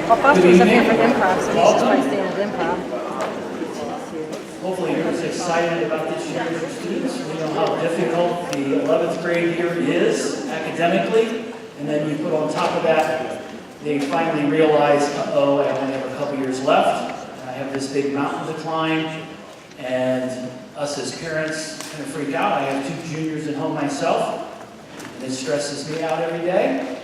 Well, Foster's up here for improv, so he's just trying to stay on improv. Hopefully you're as excited about this year as your students. We know how difficult the 11th grade year is academically, and then you put on top of that, they finally realize, uh-oh, I only have a couple years left, and I have this big mountain to climb, and us as parents kind of freak out. I have 2 juniors at home myself, and it stresses me out every day.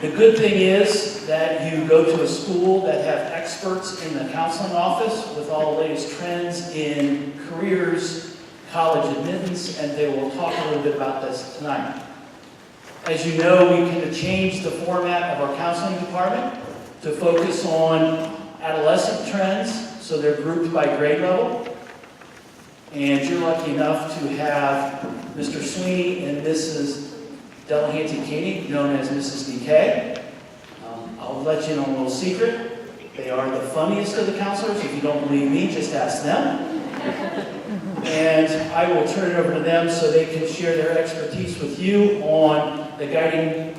The good thing is that you go to a school that have experts in the counseling office with all the latest trends in careers, college admittance, and they will talk a little bit about this tonight. As you know, we kind of changed the format of our counseling department to focus on adolescent trends, so they're grouped by grade level. And you're lucky enough to have Mr. Sweeney and Mrs. Delahanty-Katie, known as Mrs. DK. I'll let you in on a little secret. They are the funniest of the counselors. If you don't believe me, just ask them. And I will turn it over to them so they can share their expertise with you on the guiding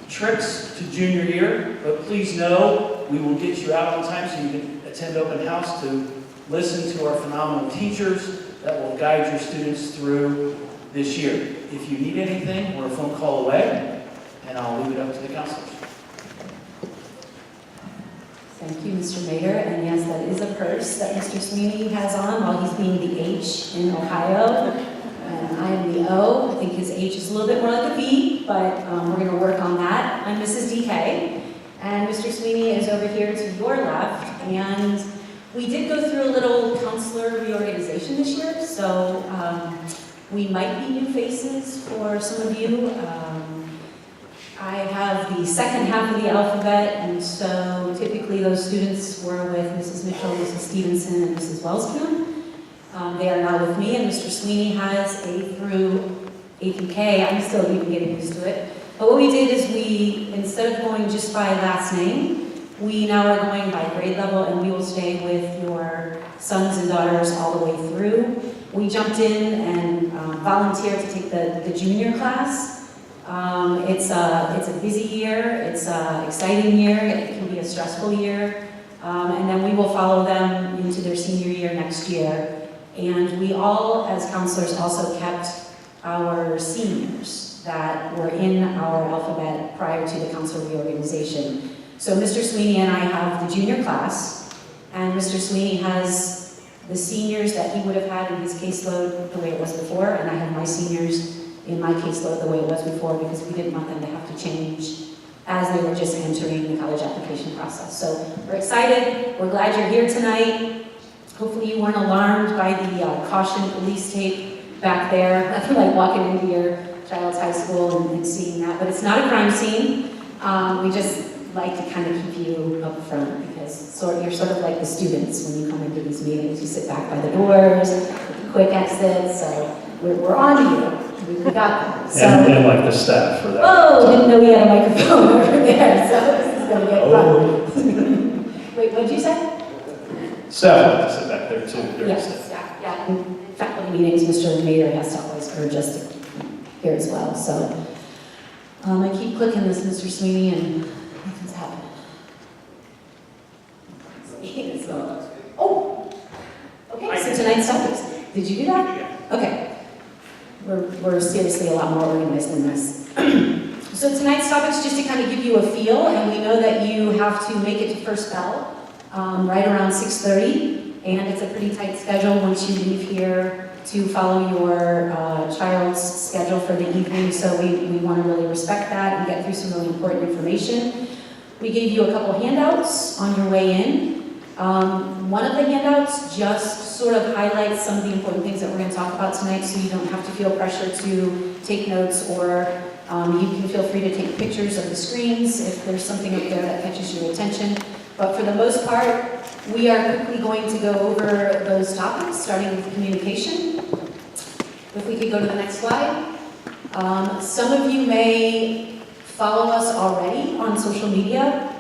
tricks to junior year. But please know, we will get you out on time so you can attend open house to listen to our phenomenal teachers that will guide your students through this year. If you need anything, we're a phone call away, and I'll leave it up to the counselors. Thank you, Mr. Mayor. And yes, that is a purse that Mr. Sweeney has on while he's being the H in Ohio. And I am the O. I think his H is a little bit more like a V, but we're going to work on that. I'm Mrs. DK, and Mr. Sweeney is over here to your left. And we did go through a little counselor reorganization this year, so we might be new faces for some of you. I have the second half of the alphabet, and so typically those students were with Mrs. Mitchell, Mrs. Stevenson, and Mrs. Wellscombe. They are now with me, and Mr. Sweeney has A through K. I'm still even getting used to it. But what we did is we, instead of going just by last name, we now are going by grade level, and we will stay with your sons and daughters all the way through. We jumped in and volunteered to take the junior class. It's a busy year, it's an exciting year, it can be a stressful year, and then we will follow them into their senior year next year. And we all, as counselors, also kept our seniors that were in our alphabet prior to the counselor reorganization. So Mr. Sweeney and I have the junior class, and Mr. Sweeney has the seniors that he would have had in his caseload the way it was before, and I have my seniors in my caseload the way it was before, because we didn't want them to have to change as they were just entering the college application process. So we're excited, we're glad you're here tonight. Hopefully you weren't alarmed by the caution police tape back there. Nothing like walking into your child's high school and seeing that, but it's not a crime scene. We just like to kind of keep you up front, because you're sort of like the students when you come into these meetings. You sit back by the doors, quick exits, so we're on to you. We got that. So, and like the staff for that. Oh, didn't know we had a microphone over there, so this is going to get fun. Wait, what did you say? Staff like to sit back there too. Yes, yeah. In faculty meetings, Mr. Mayor has to always urge us to here as well. So I keep clicking this, Mr. Sweeney, and nothing's happening. Oh, okay. So tonight's topics. Did you do that? Okay. We're seriously a lot more organized than this. So tonight's topic is just to kind of give you a feel, and we know that you have to make it to first bell right around 6:30, and it's a pretty tight schedule once you leave here to follow your child's schedule for the evening, so we want to really respect that and get through some really important information. We gave you a couple handouts on your way in. One of the handouts just sort of highlights some of the important things that we're going to talk about tonight, so you don't have to feel pressure to take notes, or you can feel free to take pictures of the screens if there's something up there that catches your attention. But for the most part, we are quickly going to go over those topics, starting with communication. If we could go to the next slide. Some of you may follow us already on social media.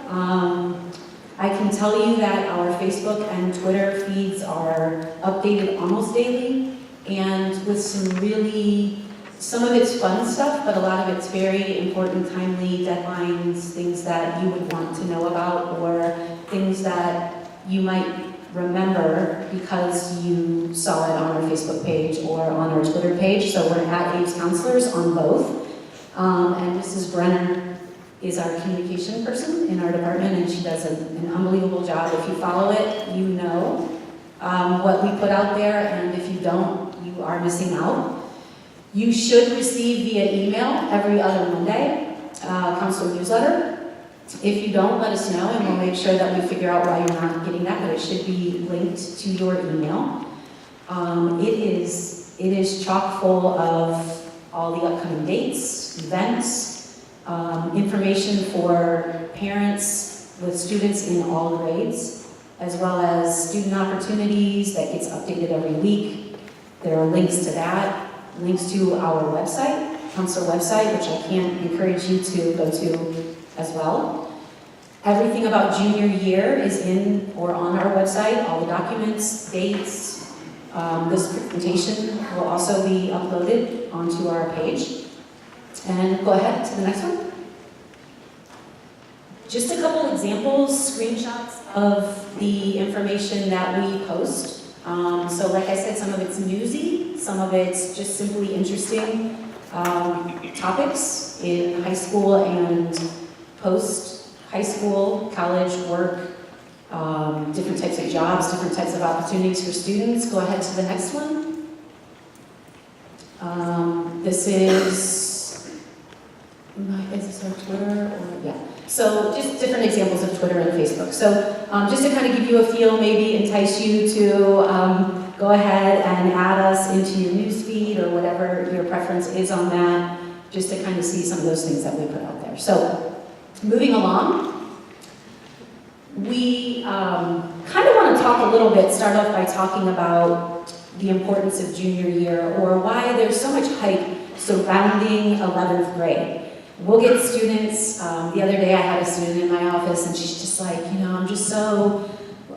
I can tell you that our Facebook and Twitter feeds are updated almost daily, and with some really some of it's fun stuff, but a lot of it's very important, timely deadlines, things that you would want to know about, or things that you might remember because you saw it on our Facebook page or on our Twitter page. So we're at Abe's Counselors on both. And Mrs. Brenner is our communication person in our department, and she does an unbelievable job. If you follow it, you know what we put out there, and if you don't, you are missing out. You should receive via email every other Monday, counselor newsletter. If you don't, let us know, and we'll make sure that we figure out why you're not getting that, but it should be linked to your email. It is chock full of all the upcoming dates, events, information for parents with students in all grades, as well as student opportunities that gets updated every week. There are links to that, links to our website, counselor website, which I can't encourage you to go to as well. Everything about junior year is in or on our website, all the documents, dates. This presentation will also be uploaded onto our page. And go ahead to the next one. Just a couple examples, screenshots of the information that we post. So like I said, some of it's newsy, some of it's just simply interesting topics in high school and post-high school, college, work, different types of jobs, different types of opportunities for students. Go ahead to the next one. This is this our Twitter? Or, yeah. So just different examples of Twitter and Facebook. So just to kind of give you a feel, maybe entice you to go ahead and add us into your news feed or whatever your preference is on that, just to kind of see some of those things that we put out there. So moving along, we kind of want to talk a little bit, start off by talking about the importance of junior year, or why there's so much hype surrounding 11th grade. We'll get students, the other day I had a student in my office and she's just like, I'm just so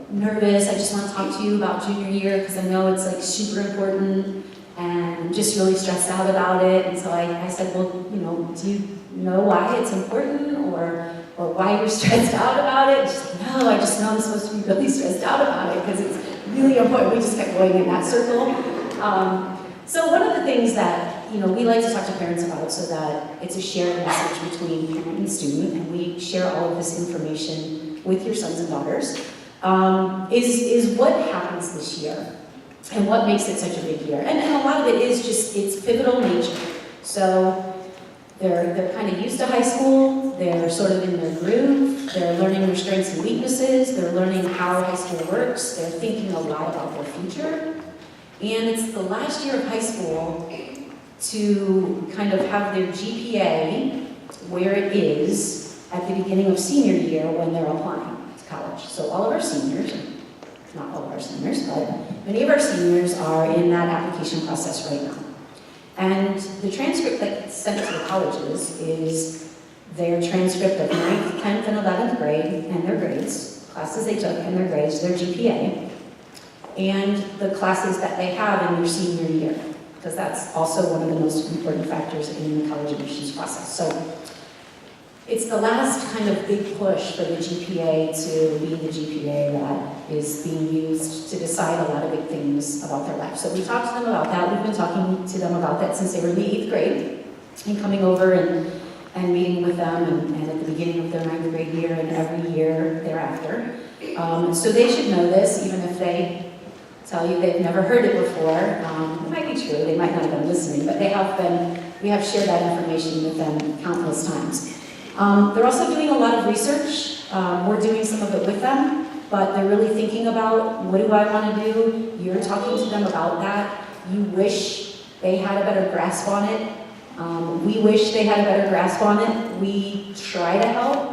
nervous, I just want to talk to you about junior year because I know it's like super important and I'm just really stressed out about it. And so I said, well, do you know why it's important or why you're stressed out about it? And she's like, no, I just know I'm supposed to be really stressed out about it because it's really important. We just kept going in that circle. So one of the things that we like to talk to parents about so that it's a shared message between parent and student, and we share all of this information with your sons and daughters, is what happens this year and what makes it such a big year. And a lot of it is just its pivotal nature. So they're kind of used to high school, they're sort of in their groove, they're learning their strengths and weaknesses, they're learning how high school works, they're thinking a lot about their future. And it's the last year of high school to kind of have their GPA where it is at the beginning of senior year when they're applying to college. So all of our seniors, not all of our seniors, but many of our seniors are in that application process right now. And the transcript that gets sent to the colleges is their transcript of 9th, 10th, and 11th grade and their grades, classes they took and their grades, their GPA, and the classes that they have in their senior year, because that's also one of the most important factors in the college admissions process. So it's the last kind of big push for the GPA to be the GPA that is being used to decide a lot of big things about their life. So we talked to them about that. We've been talking to them about that since they were in the 8th grade and coming over and meeting with them and at the beginning of their 9th grade year and every year thereafter. So they should know this, even if they tell you they've never heard it before. It might be true, they might not have been listening, but we have shared that information with them countless times. They're also doing a lot of research. We're doing some of it with them, but they're really thinking about, what do I want to do? You're talking to them about that. You wish they had a better grasp on it. We wish they had a better grasp on it. We try to help.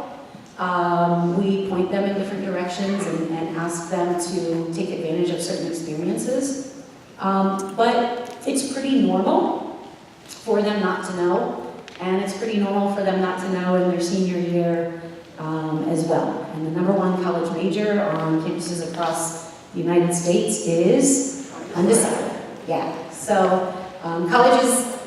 We point them in different directions and ask them to take advantage of certain experiences. But it's pretty normal for them not to know. And it's pretty normal for them not to know in their senior year as well. And the #1 college major on campuses across the United States is undecided. Yeah, so colleges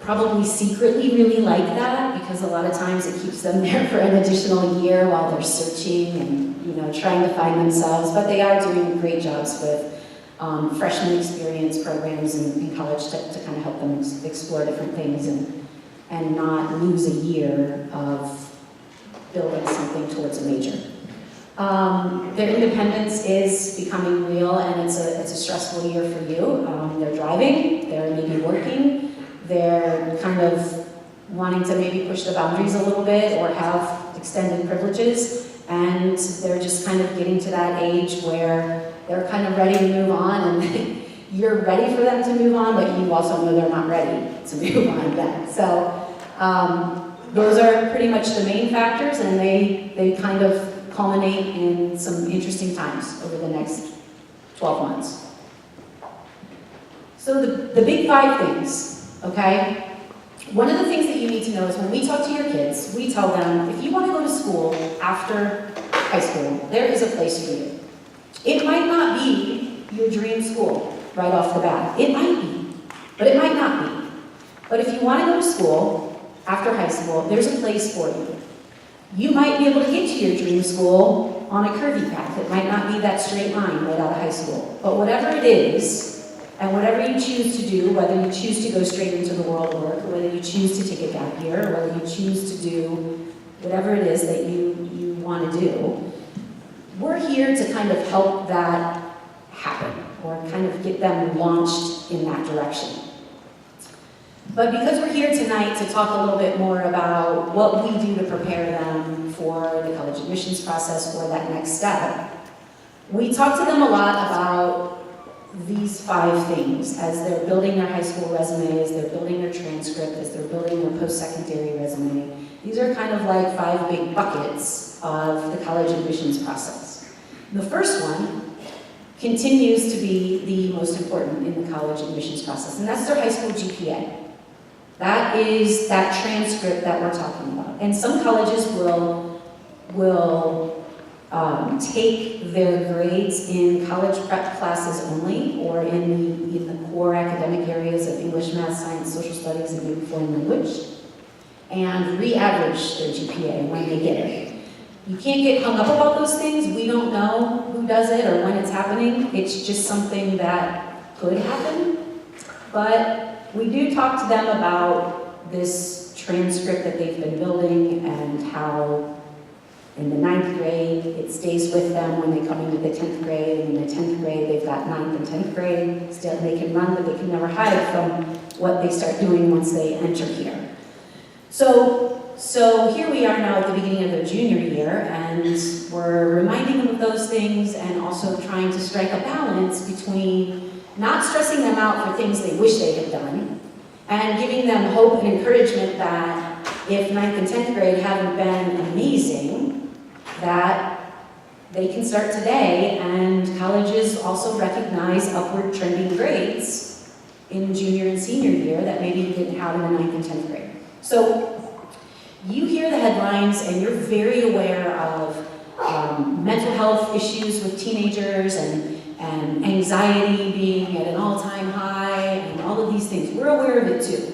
probably secretly really like that because a lot of times it keeps them there for an additional year while they're searching and, you know, trying to find themselves. But they are doing great jobs with freshman experience programs in college to kind of help them explore different things and not lose a year of building something towards a major. Their independence is becoming real, and it's a stressful year for you. They're driving, they're maybe working, they're kind of wanting to maybe push the boundaries a little bit or have extended privileges, and they're just kind of getting to that age where they're kind of ready to move on, and you're ready for them to move on, but you also know they're not ready to move on yet. So those are pretty much the main factors, and they kind of culminate in some interesting times over the next 12 months. So the big 5 things, okay? One of the things that you need to know is when we talk to your kids, we tell them, if you want to go to school after high school, there is a place for you. It might not be your dream school right off the bat. It might be, but it might not be. But if you want to go to school after high school, there's a place for you. You might be able to get to your dream school on a curvy path. It might not be that straight line right out of high school. But whatever it is, and whatever you choose to do, whether you choose to go straight into the world of work, or whether you choose to take a gap year, or whether you choose to do whatever it is that you want to do, we're here to kind of help that happen, or kind of get them launched in that direction. But because we're here tonight to talk a little bit more about what we do to prepare them for the college admissions process, for that next step, we talk to them a lot about these 5 things as they're building their high school resume, as they're building their transcript, as they're building their post-secondary resume. These are kind of like 5 big buckets of the college admissions process. The first one continues to be the most important in the college admissions process, and that's their high school GPA. That is that transcript that we're talking about. And some colleges will take their grades in college prep classes only, or in the core academic areas of English, math, science, social studies, and maybe foreign language, and re-average their GPA when they get it. You can't get hung up about those things. We don't know who does it or when it's happening. It's just something that could happen. But we do talk to them about this transcript that they've been building and how in the 9th grade it stays with them when they come into the 10th grade, and in the 10th grade they've got 9th and 10th grade. Still, they can run, but they can never hide from what they start doing once they enter here. So here we are now at the beginning of their junior year, and we're reminding them of those things and also trying to strike a balance between not stressing them out for things they wish they had done, and giving them hope and encouragement that if 9th and 10th grade haven't been amazing, that they can start today, and colleges also recognize upward trending grades in junior and senior year that maybe you didn't have in the 9th and 10th grade. So you hear the headlines and you're very aware of mental health issues with teenagers and anxiety being at an all-time high and all of these things. We're aware of it too.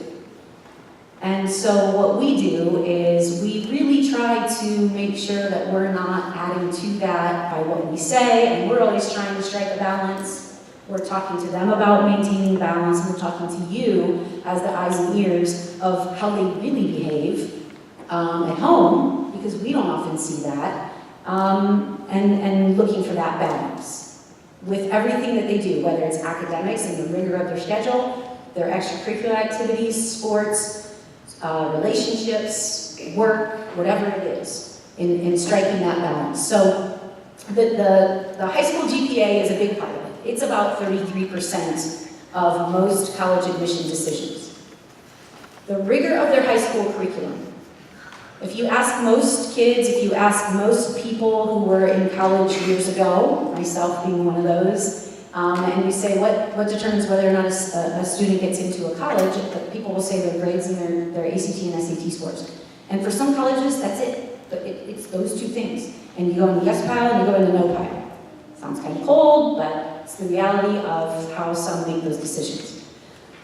And so what we do is we really try to make sure that we're not adding to that by what we say, and we're always trying to strike a balance. We're talking to them about maintaining balance, and we're talking to you as the eyes and ears of how they really behave at home, because we don't often see that, and looking for that balance with everything that they do, whether it's academics and the rigor of their schedule, their extracurricular activities, sports, relationships, work, whatever it is, in striking that balance. So the high school GPA is a big part of it. It's about 33% of most college admission decisions. The rigor of their high school curriculum. If you ask most kids, if you ask most people who were in college years ago, myself being one of those, and you say what determines whether or not a student gets into a college, people will say their grades and their ACT and SAT scores. And for some colleges, that's it. But it's those 2 things. And you go in the yes pile and you go in the no pile. Sounds kind of cold, but it's the reality of how some make those decisions.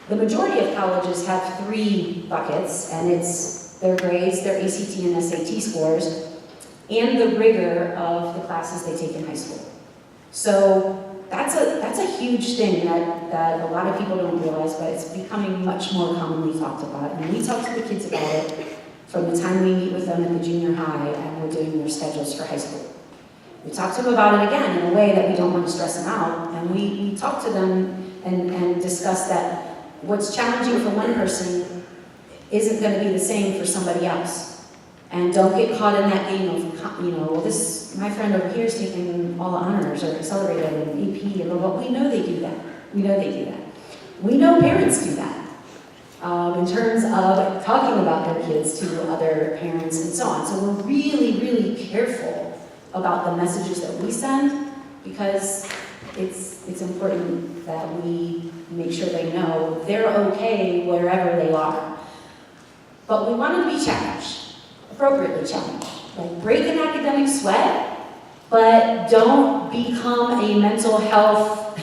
The majority of colleges have 3 buckets, and it's their grades, their ACT and SAT scores, and the rigor of the classes they take in high school. So that's a huge thing that a lot of people don't realize, but it's becoming much more commonly talked about. And we talk to the kids about it from the time we meet with them at the junior high and we're doing their schedules for high school. We talk to them about it again in a way that we don't want to stress them out, and we talk to them and discuss that what's challenging for one person isn't going to be the same for somebody else. And don't get caught in that game of, well, my friend over here is taking all the honors or accelerated and AP, and but we know they do that. We know they do that. We know parents do that in terms of talking about their kids to other parents and so on. So we're really, really careful about the messages that we send, because it's important that we make sure they know they're okay wherever they are. But we want them to be challenged, appropriately challenged. Like, break an academic sweat, but don't become a mental health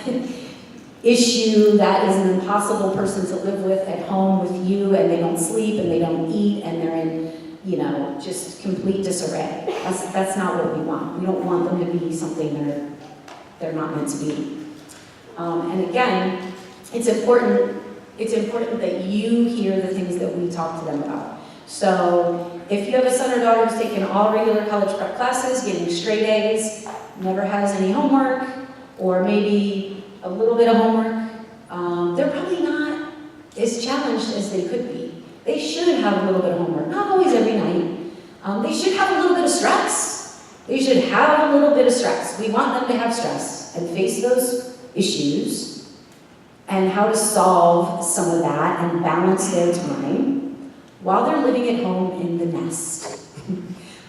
issue that is an impossible person to live with at home with you, and they don't sleep and they don't eat and they're in, just complete disarray. That's not what we want. We don't want them to be something they're not meant to be. And again, it's important that you hear the things that we talk to them about. So if you have a son or daughter who's taken all regular college prep classes, getting straight A's, never has any homework, or maybe a little bit of homework, they're probably not as challenged as they could be. They should have a little bit of homework, not always every night. They should have a little bit of stress. They should have a little bit of stress. We want them to have stress and face those issues and how to solve some of that and balance their time while they're living at home in the nest.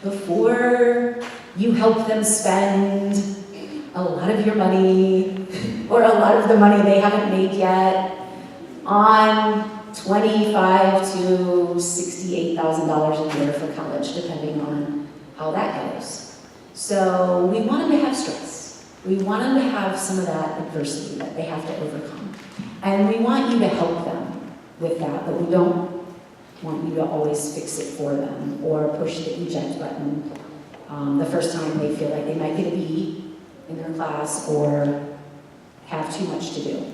Before you help them spend a lot of your money or a lot of the money they haven't made yet on $25,000 to $68,000 a year for college, depending on how that goes. So we want them to have stress. We want them to have some of that adversity that they have to overcome. And we want you to help them with that, but we don't want you to always fix it for them or push the eject button the first time they feel like they might get a B in their class or have too much to do.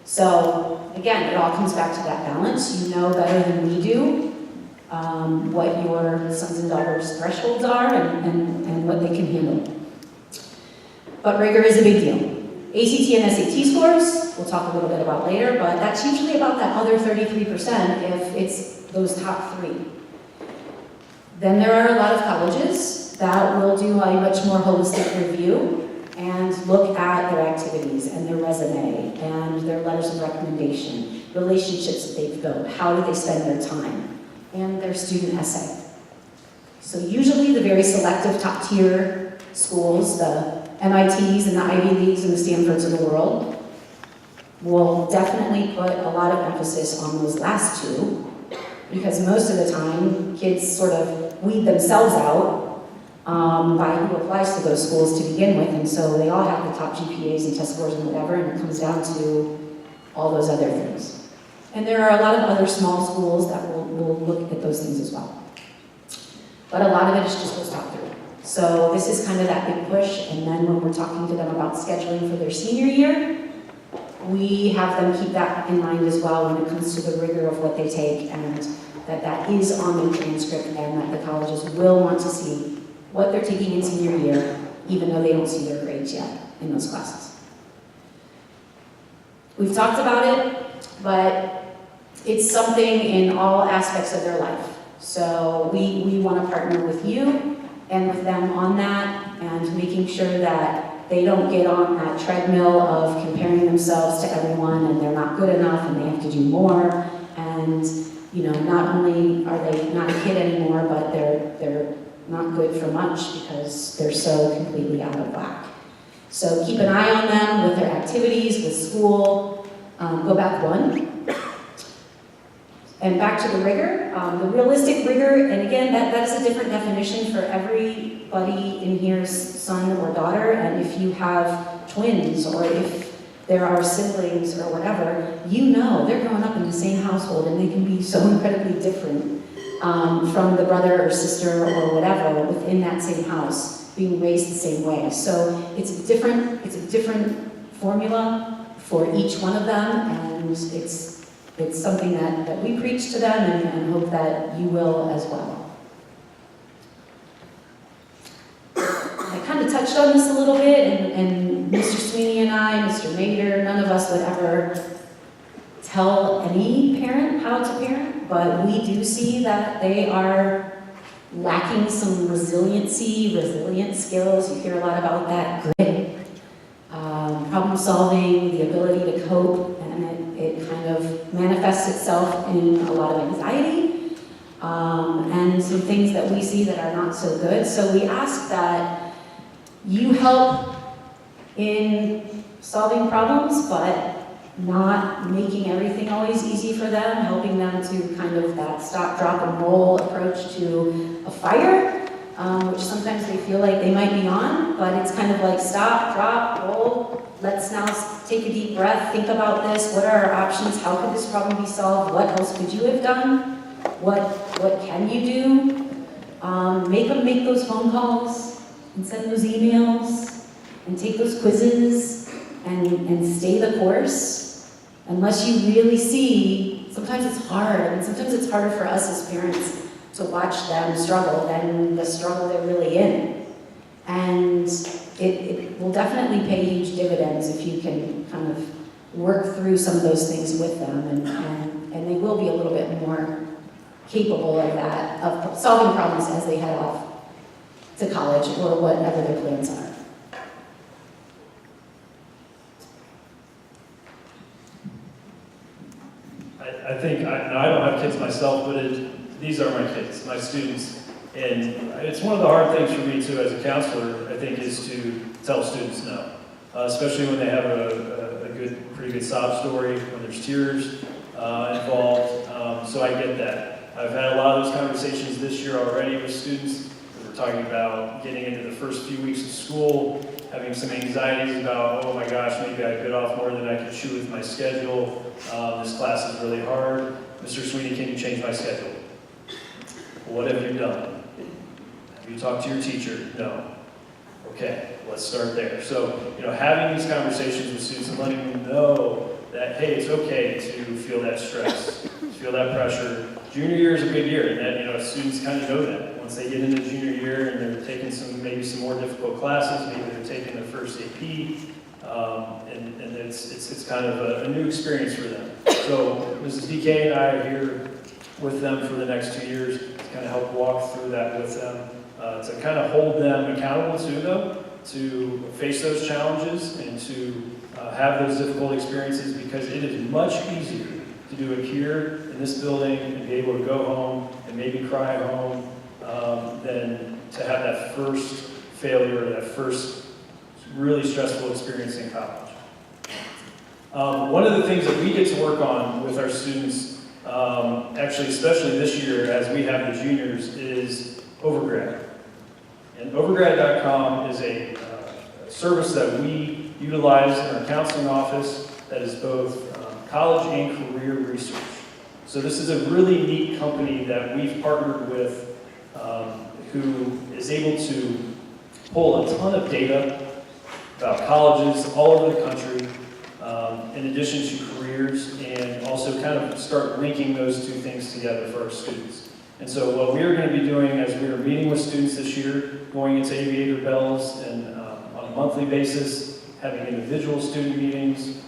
So again, it all comes back to that balance. You know better than we do what your sons and daughters' thresholds are and what they can handle. But rigor is a big deal. ACT and SAT scores, we'll talk a little bit about later, but that's usually about that other 33% if it's those top 3. Then there are a lot of colleges that will do a much more holistic review and look at their activities and their resume and their letters of recommendation, relationships that they've built, how do they spend their time, and their student essay. So usually the very selective top tier schools, the MITs and the Ivy Leagues and the Stanfords of the world, will definitely put a lot of emphasis on those last 2, because most of the time kids sort of weed themselves out by who applies to those schools to begin with, and so they all have the top GPAs and test scores and whatever, and it comes down to all those other things. And there are a lot of other small schools that will look at those things as well. But a lot of it is just those top 3. So this is kind of that big push, and then when we're talking to them about scheduling for their senior year, we have them keep that in mind as well when it comes to the rigor of what they take, and that is on the transcript, and that the colleges will want to see what they're taking in senior year, even though they don't see their grades yet in those classes. We've talked about it, but it's something in all aspects of their life. So we want to partner with you and with them on that, and making sure that they don't get on that treadmill of comparing themselves to everyone and they're not good enough and they have to do more. And not only are they not a kid anymore, but they're not good for much because they're so completely out of whack. So keep an eye on them with their activities, with school. Go back 1. And back to the rigor, the realistic rigor, and again, that is a different definition for everybody in here's son or daughter, and if you have twins, or if there are siblings or whatever, you know they're growing up in the same household and they can be so incredibly different from the brother or sister or whatever within that same house, being raised the same way. So it's a different formula for each one of them, and it's something that we preach to them and hope that you will as well. I kind of touched on this a little bit, and Mr. Sweeney and I, Mr. Mader, none of us would ever tell any parent how to parent, but we do see that they are lacking some resilient skills. You hear a lot about that, grit, problem solving, the ability to cope, and it kind of manifests itself in a lot of anxiety, and some things that we see that are not so good. So we ask that you help in solving problems, but not making everything always easy for them, helping them to kind of that stop, drop, and roll approach to a fire, which sometimes they feel like they might be on, but it's kind of like stop, drop, roll. Let's now take a deep breath, think about this. What are our options? How could this problem be solved? What else could you have done? What can you do? Make them make those phone calls and send those emails and take those quizzes and stay the course. Unless you really see, sometimes it's hard. I mean, sometimes it's harder for us as parents to watch them struggle than the struggle they're really in. And it will definitely pay huge dividends if you can kind of work through some of those things with them, and they will be a little bit more capable of that, of solving problems as they head off to college or whatever their plans are. I think, I don't have kids myself, but these are my kids, my students. And it's one of the hard things for me too as a counselor, I think, is to tell students no. Especially when they have a pretty good sob story, when there's tears involved. So I get that. I've had a lot of those conversations this year already with students. We're talking about getting into the first few weeks of school, having some anxieties about, oh my gosh, maybe I bit off more than I could chew with my schedule. This class is really hard. Mr. Sweeney, can you change my schedule? What have you done? Have you talked to your teacher? No. Okay, let's start there. So, having these conversations with students and letting them know that, hey, it's okay to feel that stress, to feel that pressure. Junior year is a good year, and that, students kind of know that. Once they get into junior year and they're taking maybe some more difficult classes, maybe they're taking their first AP, and it's kind of a new experience for them. So Mrs. DK and I are here with them for the next 2 years to kind of help walk through that with them, to kind of hold them accountable to them, to face those challenges and to have those difficult experiences, because it is much easier to do it here in this building and be able to go home and maybe cry at home than to have that first failure or that first really stressful experience in college. One of the things that we get to work on with our students, actually especially this year as we have the juniors, is Overgrad. And Overgrad.com is a service that we utilize in our counseling office that is both college and career research. So this is a really neat company that we've partnered with, who is able to pull a ton of data about colleges all over the country, in addition to careers, and also kind of start linking those two things together for our students. And so what we're going to be doing as we are meeting with students this year, going into Aviator Bells and on a monthly basis, having individual student meetings,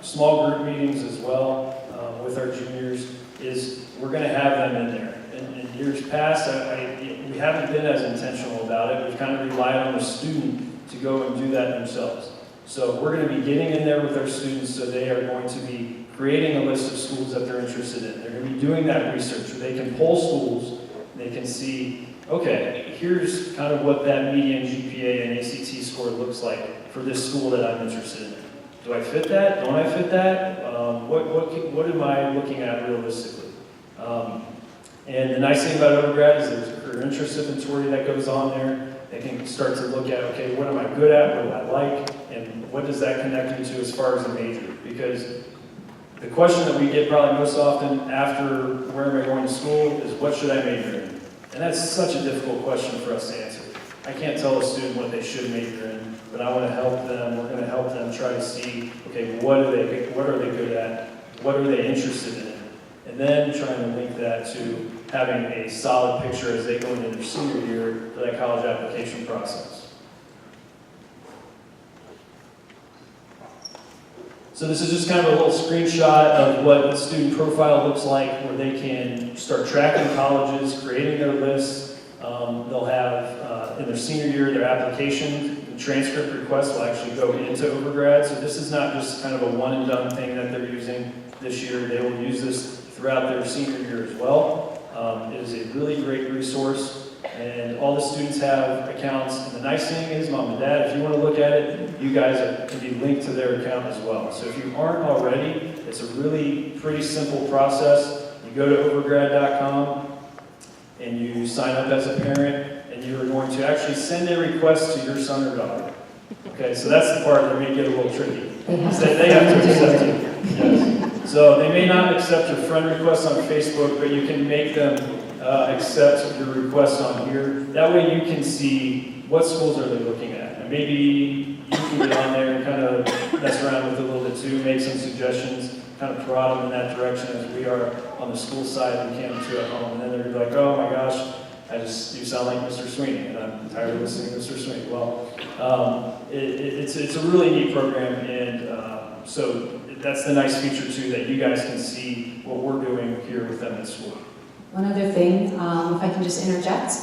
small group meetings as well with our juniors, is we're going to have them in there. In years past, we haven't been as intentional about it. We've kind of relied on the student to go and do that themselves. So we're going to be getting in there with our students, so they are going to be creating a list of schools that they're interested in. They're going to be doing that research, where they can pull schools, they can see, okay, here's kind of what that median GPA and ACT score looks like for this school that I'm interested in. Do I fit that? Don't I fit that? What am I looking at realistically? And the nice thing about Overgrad is there's a career interest inventory that goes on there. They can start to look at, okay, what am I good at? What do I like? and what does that connect into as far as a major? Because the question that we get probably most often after where am I going to school is what should I major in? And that's such a difficult question for us to answer. I can't tell a student what they should major in, but I want to help them. We're going to help them try to see, okay, what are they good at? What are they interested in? And then trying to link that to having a solid picture as they go into their senior year for that college application process. So this is just kind of a little screenshot of what the student profile looks like, where they can start tracking colleges, creating their lists. They'll have, in their senior year, their application, the transcript request will actually go into Overgrad. So this is not just kind of a one and done thing that they're using this year. They will use this throughout their senior year as well. It is a really great resource, and all the students have accounts. And the nice thing is, Mom and Dad, if you want to look at it, you guys can be linked to their account as well. So if you aren't already, it's a really pretty simple process. You go to overgrad.com and you sign up as a parent, and you are going to actually send a request to your son or daughter. Okay, so that's the part that may get a little tricky. They have to accept you. Yes. So they may not accept your friend request on Facebook, but you can make them accept your request on here. That way you can see what schools are they looking at. And maybe you can get on there and kind of mess around with it a little bit too, make some suggestions, kind of prod them in that direction as we are on the school side. We can too at home. And then they're like, oh my gosh, you sound like Mr. Sweeney, and I'm tired of listening to Mr. Sweeney. Well, it's a really neat program, and so that's the nice feature too, that you guys can see what we're doing here with them at school. One other thing, if I can just interject,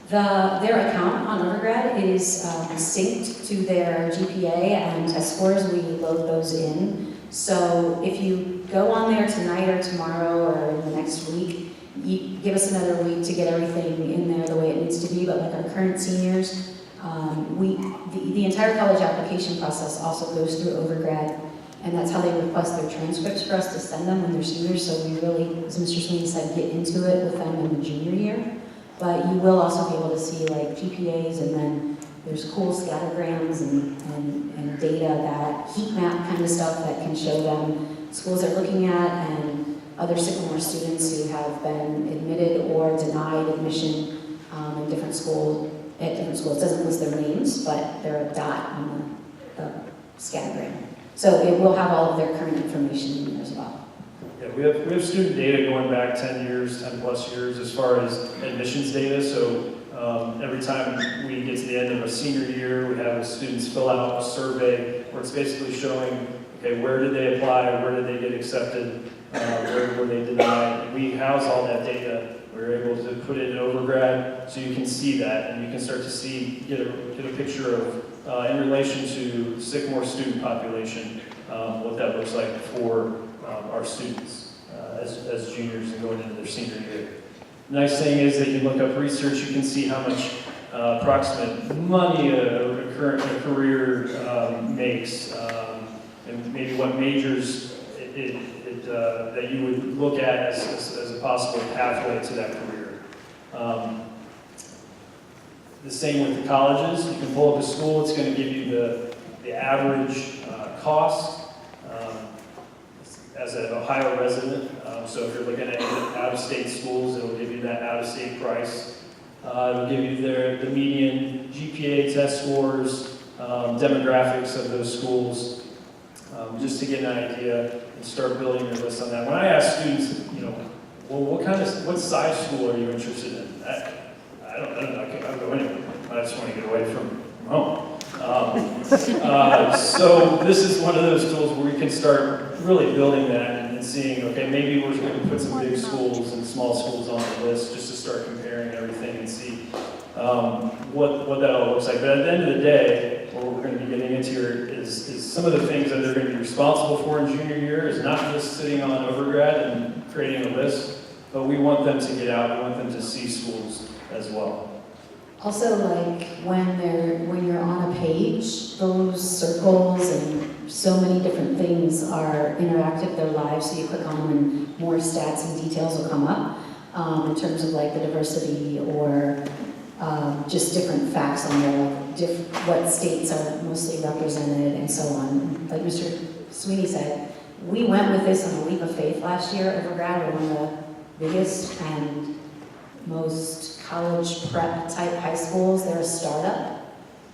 their account on Overgrad is synced to their GPA and test scores. We load those in. So if you go on there tonight or tomorrow or in the next week, you give us another week to get everything in there the way it needs to be. But like our current seniors, the entire college application process also goes through Overgrad, and that's how they request their transcripts for us to send them when they're seniors. So we really, as Mr. Sweeney said, get into it with them in the junior year. But you will also be able to see like GPAs, and then there's cool scattergrams and data, that heat map kind of stuff that can show them schools they're looking at, and other Sycamore students who have been admitted or denied admission in different schools. At different schools, it doesn't list their names, but they're a dot on the scattergram. So it will have all of their current information in there as well. Yeah, we have student data going back 10 years, 10 plus years as far as admissions data. So every time we get to the end of a senior year, we have the students fill out a survey where it's basically showing, okay, where did they apply, where did they get accepted, where were they denied. We house all that data. We're able to put it in Overgrad, so you can see that, and you can start to see, get a picture of, in relation to Sycamore student population, what that looks like for our students as juniors and going into their senior year. The nice thing is that you look up research, you can see how much approximate money a career makes, and maybe what majors that you would look at as a possible pathway to that career. The same with the colleges. You can pull up a school, it's going to give you the average cost as an Ohio resident. So if you're looking at out-of-state schools, it'll give you that out-of-state price. It'll give you the median GPA test scores, demographics of those schools, just to get an idea and start building your list on that. When I ask students, well, what size school are you interested in? I don't know. I'll go anywhere. I just want to get away from home. So this is one of those tools where we can start really building that and seeing, okay, maybe we're going to put some big schools and small schools on the list just to start comparing everything and see what that all looks like. But at the end of the day, what we're going to be getting into here is some of the things that they're going to be responsible for in junior year is not just sitting on Overgrad and creating a list, but we want them to get out, we want them to see schools as well. Also, like when you're on a page, those circles and so many different things are interactive, they're live, so you click on them and more stats and details will come up in terms of like the diversity or just different facts on there, like what states are mostly represented and so on. Like Mr. Sweeney said, we went with this on a leap of faith last year. Evergrad were one of the biggest and most college prep type high schools. They're a startup.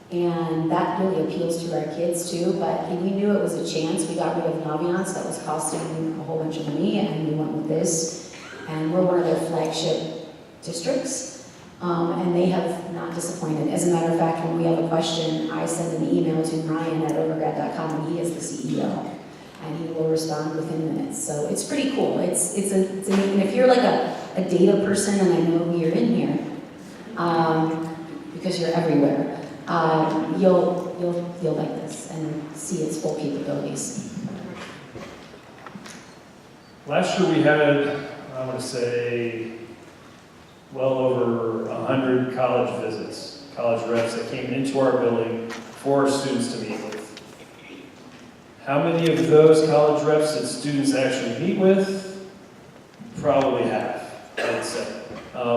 And that really appeals to our kids too, but we knew it was a chance. We got rid of Naviance, that was costing a whole bunch of money, and we went with this. And we're one of their flagship districts, and they have not disappointed. As a matter of fact, when we have a question, I send an email to Ryan at overgrad.com, and he is the CEO, and he will respond within minutes. So it's pretty cool. It's and if you're like a data person, and I know you're in here, because you're everywhere, you'll like this and see its full capabilities. Last year we had, I want to say, well over 100 college visits, college reps that came into our building for our students to meet with. How many of those college reps did students actually meet with? Probably half, I'd say.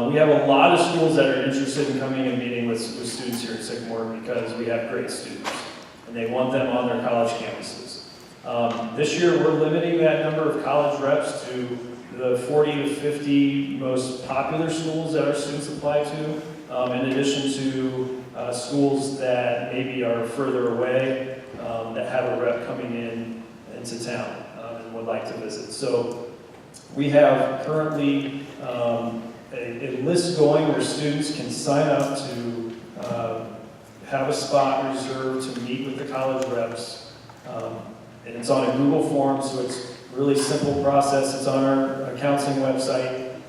We have a lot of schools that are interested in coming and meeting with students here at Sycamore because we have great students, and they want them on their college campuses. This year, we're limiting that number of college reps to the 40 to 50 most popular schools that our students apply to, in addition to schools that maybe are further away, that have a rep coming into town and would like to visit. So we have currently a list going where students can sign up to have a spot reserved to meet with the college reps. And it's on a Google form, so it's a really simple process. It's on our counseling website.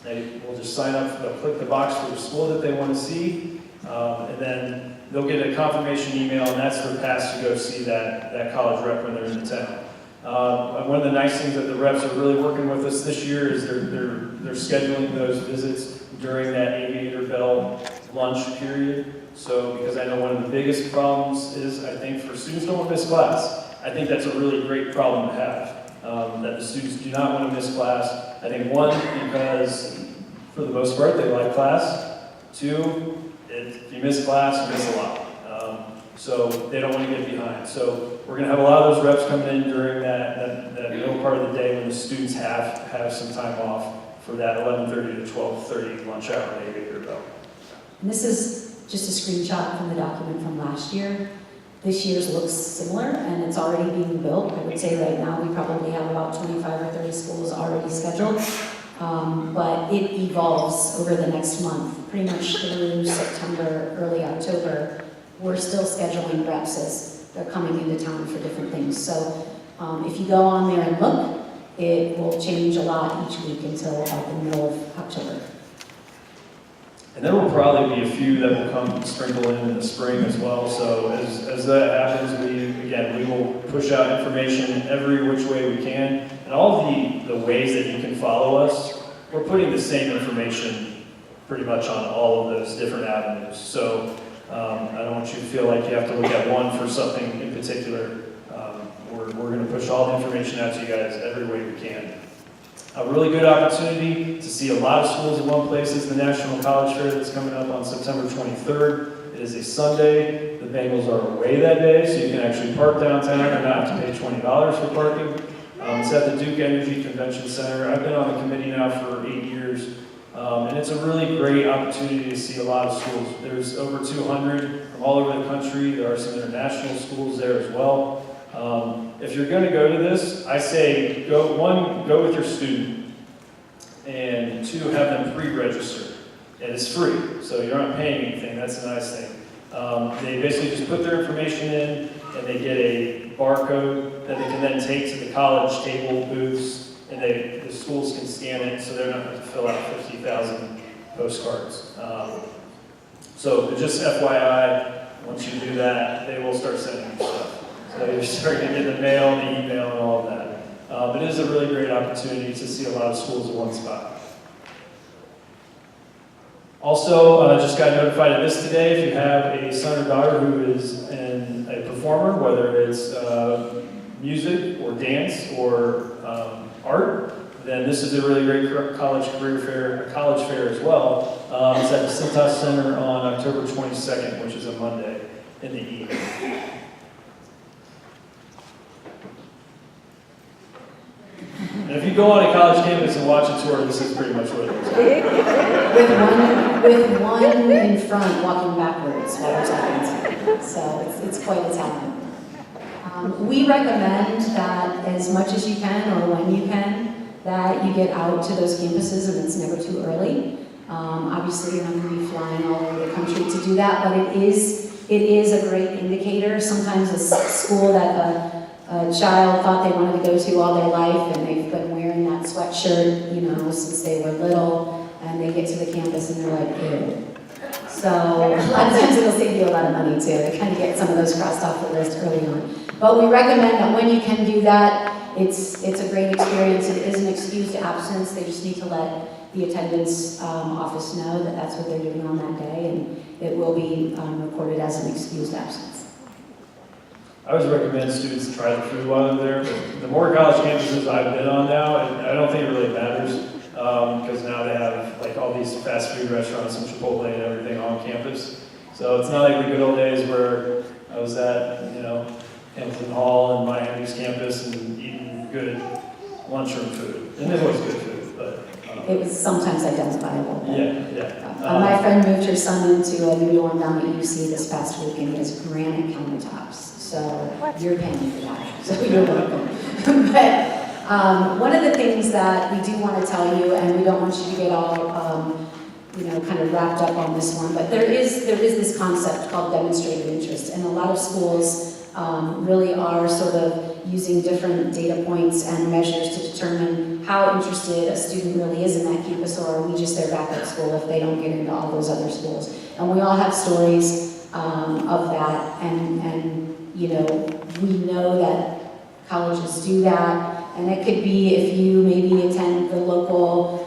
They will just sign up, they'll click the box for the school that they want to see, and then they'll get a confirmation email, and that's their pass to go see that college rep when they're in town. One of the nice things that the reps are really working with us this year is they're scheduling those visits during that Aviator Bell lunch period. So, because I know one of the biggest problems is, I think, for students don't want to miss class. I think that's a really great problem to have, that the students do not want to miss class. I think, one, because for the most part, they like class. Two, if you miss class, you miss a lot. So they don't want to get behind. So we're going to have a lot of those reps coming in during that middle part of the day when the students have some time off for that 11:30 to 12:30 lunch hour at Aviator Bell. And this is just a screenshot from the document from last year. This year's looks similar, and it's already being built. I would say right now we probably have about 25 or 30 schools already scheduled, but it evolves over the next month, pretty much through September, early October. We're still scheduling reps as they're coming into town for different things. So if you go on there and look, it will change a lot each week until about the middle of October. And there will probably be a few that will come sprinkle in the spring as well. So as that happens, we will push out information every which way we can. And all the ways that you can follow us, we're putting the same information pretty much on all of those different avenues. So I don't want you to feel like you have to look at one for something in particular. We're going to push all the information out to you guys every way we can. A really good opportunity to see a lot of schools in one place is the National College Fair that's coming up on September 23rd. It is a Sunday. The Bengals are away that day, so you can actually park downtown and not have to pay $20 for parking. It's at the Duke Energy Convention Center. I've been on the committee now for 8 years, and it's a really great opportunity to see a lot of schools. There's over 200 from all over the country. There are some international schools there as well. If you're going to go to this, I say go with your student, and two, have them pre-register. And it's free, so you're not paying anything. That's a nice thing. They basically just put their information in, and they get a barcode that they can then take to the college table booths, and the schools can scan it, so they're not going to fill out 50,000 postcards. So just FYI, once you do that, they will start sending you stuff. So you're starting to get the mail, the email, and all of that. It is a really great opportunity to see a lot of schools in one spot. Also, just got notified of this today. If you have a son or daughter who is a performer, whether it's music or dance or art, then this is a really great college career fair, a college fair as well. It's at the Cintas Center on October 22nd, which is a Monday in the evening. And if you go on a college campus and watch a tour, this is pretty much what it looks like. With one in front walking backwards while we're talking. So it's quite a talent. We recommend that as much as you can, or when you can, that you get out to those campuses, and it's never too early. Obviously, you're not going to be flying all over the country to do that, but it is a great indicator. Sometimes a school that a child thought they wanted to go to all their life, and they've been wearing that sweatshirt, since they were little, and they get to the campus and they're like, ew. So a lot of times it'll save you a lot of money too, to kind of get some of those crossed off the list early on. But we recommend that when you can do that, it's a great experience. It is an excused absence. They just need to let the attendance office know that that's what they're doing on that day, and it will be recorded as an excused absence. I always recommend students to try the food while they're there, but the more college campuses I've been on now, I don't think it really matters, because now they have like all these fast food restaurants and Chipotle and everything on campus. So it's not like the good old days where I was at, Hampton Hall and Miami's campus and eating good lunchroom food. And it was good food, but... It was sometimes identifiable. Yeah. My friend moved her son into a new dorm down at UC this past week, and he has granite countertops. So you're paying for that. So you're welcome. But one of the things that we do want to tell you, and we don't want you to get all kind of wrapped up on this one, but there is this concept called demonstrated interest, and a lot of schools really are sort of using different data points and measures to determine how interested a student really is in that campus, or are we just their backup school if they don't get into all those other schools. And we all have stories of that, and we know that colleges do that, and it could be if you maybe attend the local,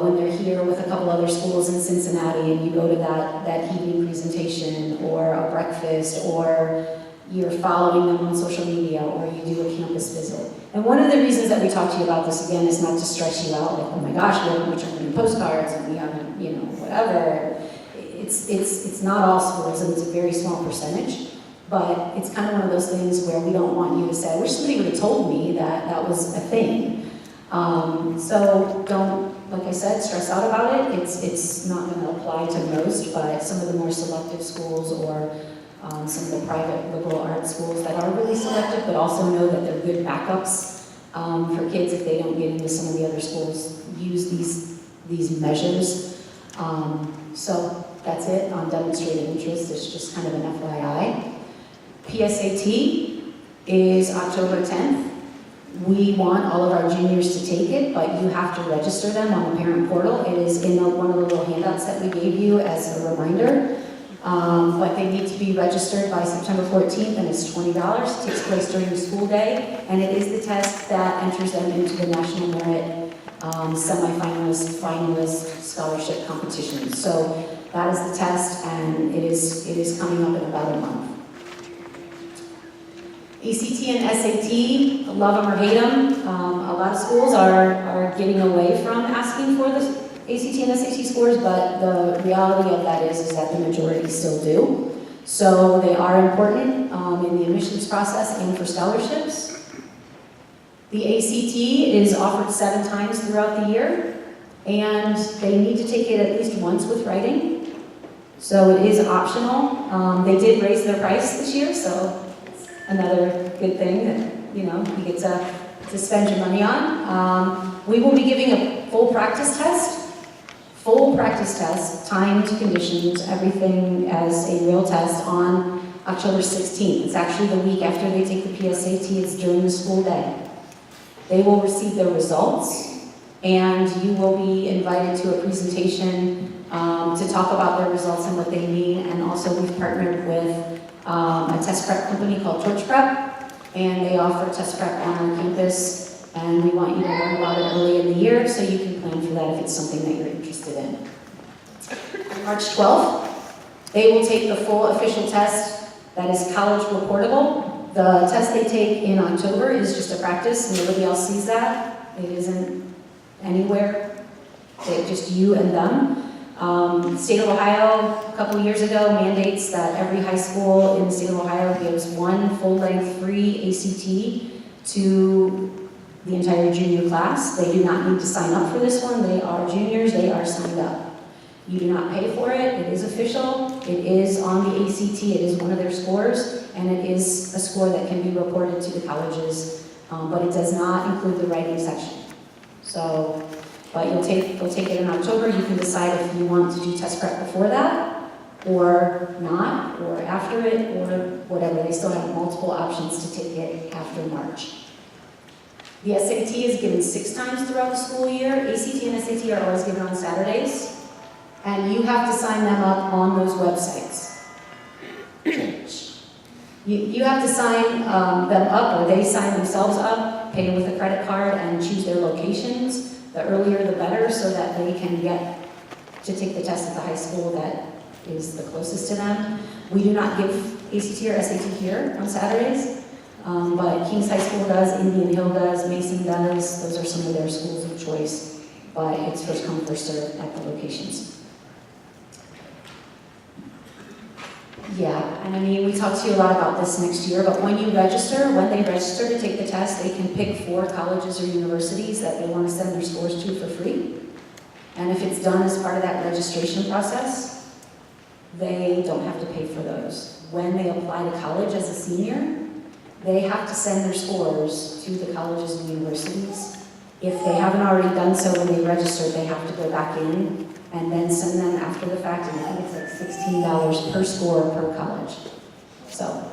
when they're here with a couple other schools in Cincinnati, and you go to that evening presentation, or a breakfast, or you're following them on social media, or you do a campus visit. And one of the reasons that we talk to you about this, again, is not to stress you out, like, oh my gosh, we haven't returned postcards, and we haven't, whatever. It's not all schools, and it's a very small percentage, but it's kind of one of those things where we don't want you to say, I wish somebody would have told me that was a thing. So don't, like I said, stress out about it. It's not going to apply to most, but some of the more selective schools, or some of the private liberal arts schools that are really selective, but also know that they're good backups for kids if they don't get into some of the other schools, use these measures. So that's it on demonstrated interest. It's just kind of an FYI. PSAT is October 10th. We want all of our juniors to take it, but you have to register them on the parent portal. It is in one of the little handouts that we gave you as a reminder. But they need to be registered by September 14th, and it's $20. It takes place during the school day, and it is the test that enters them into the National Merit semifinalist, finalist scholarship competition. So that is the test, and it is coming up in about a month. ACT and SAT, love them or hate them. A lot of schools are getting away from asking for the ACT and SAT scores, but the reality of that is that the majority still do. So they are important in the admissions process and for scholarships. The ACT is offered 7 times throughout the year, and they need to take it at least once with writing. So it is optional. They did raise their price this year, so it's another good thing that you get to spend your money on. We will be giving a full practice test, timed, conditions, everything as a real test on October 16th. It's actually the week after they take the PSAT. It's during the school day. They will receive their results, and you will be invited to a presentation to talk about their results and what they mean. And also, we've partnered with a test prep company called Torch Prep, and they offer test prep on our campus. And we want you to learn about it early in the year so you can plan for that if it's something that you're interested in. On March 12th, they will take the full official test that is college reportable. The test they take in October is just a practice, and nobody else sees that. It isn't anywhere, just you and them. State of Ohio, a couple years ago, mandates that every high school in the state of Ohio gives one full-length free ACT to the entire junior class. They do not need to sign up for this one. They are juniors, they are signed up. You do not pay for it, it is official, it is on the ACT, it is one of their scores, and it is a score that can be reported to the colleges, but it does not include the writing section. So, but you'll take it in October. You can decide if you want to do test prep before that, or not, or after it, or whatever. They still have multiple options to take it after March. The SAT is given 6 times throughout the school year. ACT and SAT are always given on Saturdays, and you have to sign them up on those websites. You have to sign them up, or they sign themselves up, pay with a credit card, and choose their locations. The earlier the better, so that they can get to take the test at the high school that is the closest to them. We do not give ACT or SAT here on Saturdays, but Kings High School does, Indian Hill does, Mason does. Those are some of their schools of choice, but it's first come, first served at the locations. Yeah, and I mean, we talked to you a lot about this next year, but when they register to take the test, they can pick 4 colleges or universities that they want to send their scores to for free. And if it's done as part of that registration process, they don't have to pay for those. When they apply to college as a senior, they have to send their scores to the colleges and universities. If they haven't already done so when they registered, they have to go back in and then send them after the fact, and I think it's like $16 per score per college. So,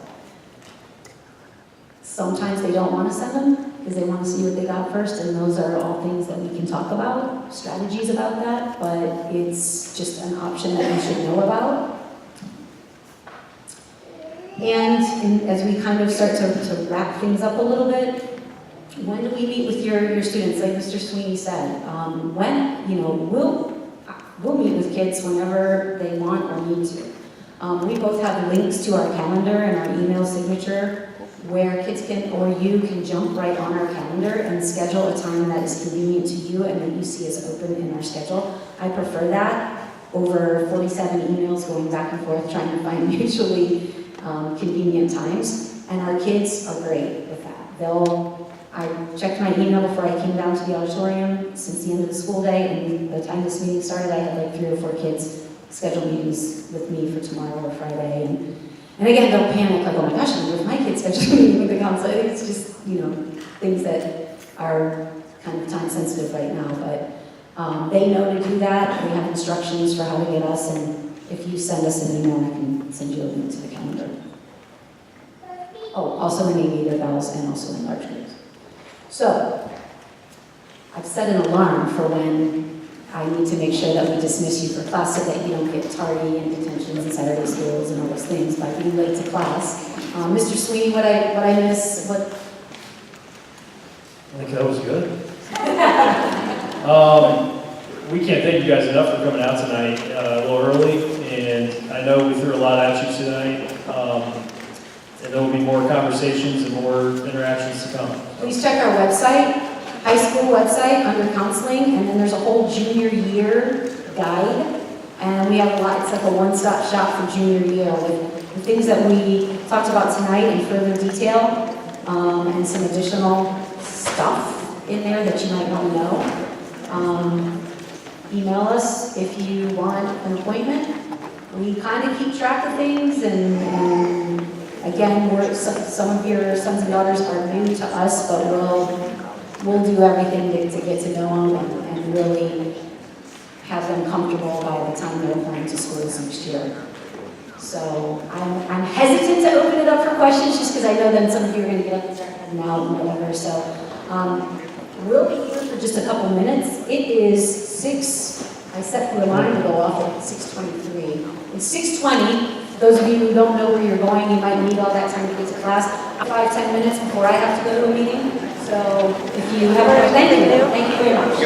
sometimes they don't want to send them because they want to see what they got first, and those are all things that we can talk about, strategies about that, but it's just an option that you should know about. And as we kind of start to wrap things up a little bit, when do we meet with your students? Like Mr. Sweeney said, we'll meet with kids whenever they want or need to. We both have links to our calendar and our email signature where kids can, or you can jump right on our calendar and schedule a time that is convenient to you and that you see as open in our schedule. I prefer that over 47 emails going back and forth trying to find mutually convenient times. And our kids are great with that. I checked my email before I came down to the auditorium since the end of the school day, and the time this meeting started, I had like 3 or 4 kids schedule meetings with me for tomorrow or Friday. And again, don't panic, like, oh my gosh, I'm with my kids scheduling a meeting with the council. It's just, things that are kind of time sensitive right now, but they know to do that. We have instructions for how to get us, and if you send us an email, I can send you a link to the calendar. Oh, also in aviator bells and also in large groups. So, I've set an alarm for when I need to make sure that we dismiss you for class so that you don't get tardy and detentions and Saturday schools and all those things by being late to class. Mr. Sweeney, what I miss, what? I think that was good. We can't thank you guys enough for coming out tonight a little early, and I know we threw a lot at you tonight. And there will be more conversations and more interactions to come. Please check our website, high school website under counseling, and then there's a whole junior year guide. And we have a lot, it's like a one-stop shop for junior year with the things that we talked about tonight in further detail, and some additional stuff in there that you might want to know. Email us if you want an appointment. We kind of keep track of things, and again, some of your sons and daughters are new to us, but we'll do everything to get to know them and really have them comfortable by the time they're applying to schools next year. So I'm hesitant to open it up for questions just because I know that some of you are going to get up and start heading out and whatever. So we'll be here for just a couple minutes. It is 6, I set the alarm to go off at 6:23. It's 6:20. Those of you who don't know where you're going, you might need all that time to get to class. 5-10 minutes before I have to go to a meeting. So if you have a thank you very much.